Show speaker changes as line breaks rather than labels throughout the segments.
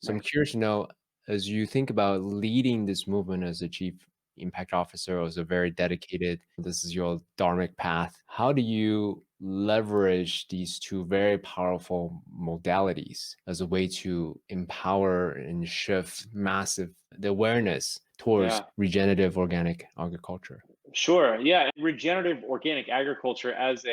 So I'm curious to know, as you think about leading this movement as a chief impact officer, or as a very dedicated, this is your dharmic path, how do you leverage these two very powerful modalities as a way to empower and shift massive the awareness towards
Yeah.
regenerative organic agriculture?
Sure. Yeah. Regenerative organic agriculture as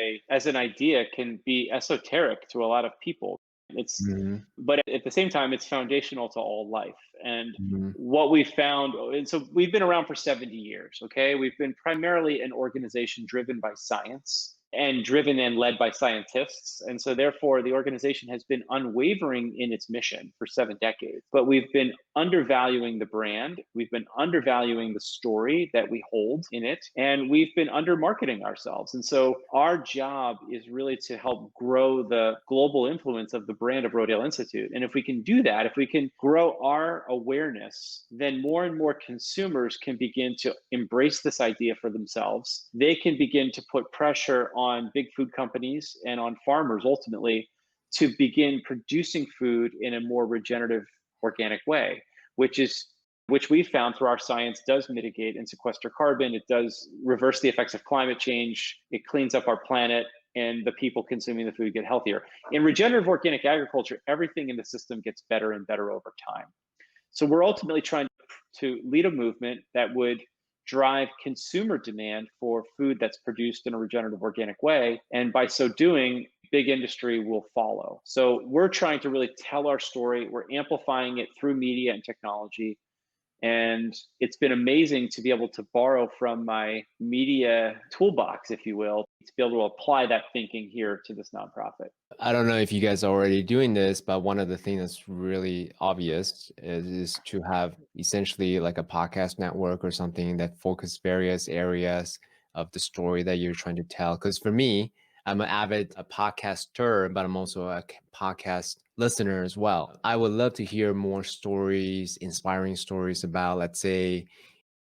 an idea can be esoteric to a lot of people. It's
Mhm,
but at the same time, it's foundational to all life. And
mhm,
what we found, and so we've been around for 70 years. Okay. We've been primarily an organization driven by science and driven and led by scientists. And so therefore the organization has been unwavering in its mission for 7 decades. But we've been undervaluing the brand. We've been undervaluing the story that we hold in it. And we've been under marketing ourselves. And so our job is really to help grow the global influence of the brand of Rodale Institute. And if we can do that, if we can grow our awareness, then more and more consumers can begin to embrace this idea for themselves. They can begin to put pressure on big food companies and on farmers ultimately to begin producing food in a more regenerative organic way, which is which we found through our science does mitigate and sequester carbon. It does reverse the effects of climate change. It cleans up our planet, and the people consuming the food get healthier. In regenerative organic agriculture, everything in the system gets better and better over time. So we're ultimately trying to lead a movement that would drive consumer demand for food that's produced in a regenerative organic way. And by so doing, big industry will follow. So we're trying to really tell our story. We're amplifying it through media and technology. And it's been amazing to be able to borrow from my media toolbox, if you will, to be able to apply that thinking here to this nonprofit.
I don't know if you guys are already doing this, but one of the things that's really obvious is to have essentially like a podcast network or something that focus various areas of the story that you're trying to tell. Because for me, I'm an avid a podcaster, but I'm also a podcast listener as well. I would love to hear more stories, inspiring stories about, let's say,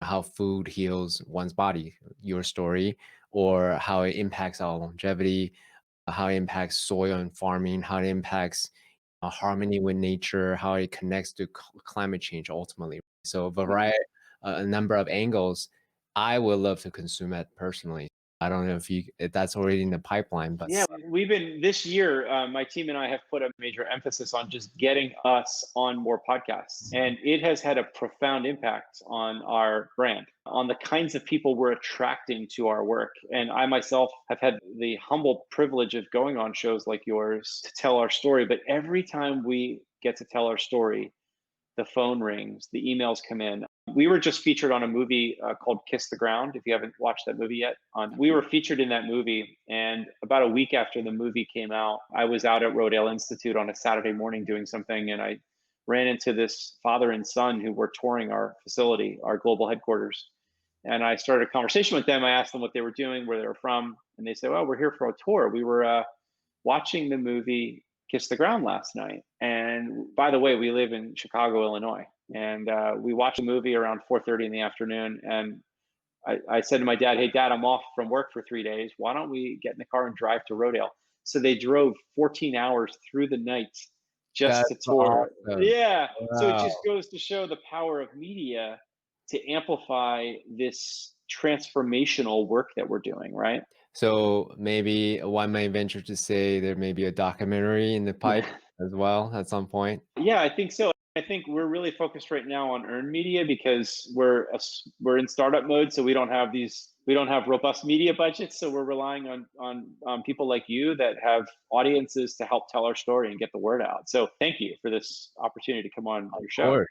how food heals one's body, your story, or how it impacts our longevity, how it impacts soil and farming, how it impacts harmony with nature, how it connects to climate change ultimately. So a
Mhm.
variety, a number of angles. I would love to consume it personally. I don't know if that's already in the pipeline, but
Yeah, we've been this year. My team and I have put a major emphasis on just getting us on more podcasts, and it has had a profound impact on our brand, on the kinds of people we're attracting to our work. And I myself have had the humble privilege of going on shows like yours to tell our story. But every time we get to tell our story, the phone rings, the emails come in. We were just featured on a movie called Kiss the Ground. If you haven't watched that movie yet, we were featured in that movie. And about a week after the movie came out, I was out at Rodale Institute on a Saturday morning doing something, and I ran into this father and son who were touring our facility, our global headquarters. And I started a conversation with them. I asked them what they were doing, where they were from, and they said, "Well, we're here for a tour. We were watching the movie Kiss the Ground last night." And by the way, we live in Chicago, Illinois, and we watched the movie around 4:30 in the afternoon. And I said to my dad, "Hey, Dad, I'm off from work for 3 days. Why don't we get in the car and drive to Rodale?" So they drove 14 hours through the night just to
that's
tour.
awesome.
Yeah. So it
Wow.
just goes to show the power of media to amplify this transformational work that we're doing, right?
So maybe one may venture to say there may be a documentary in the pipe as well at some point.
Yeah, I think so. I think we're really focused right now on earned media because we're in startup mode, so we don't have robust media budgets. So we're relying on people like you that have audiences to help tell our story and get the word out. So thank you for this opportunity to come on
Of
your show.
course.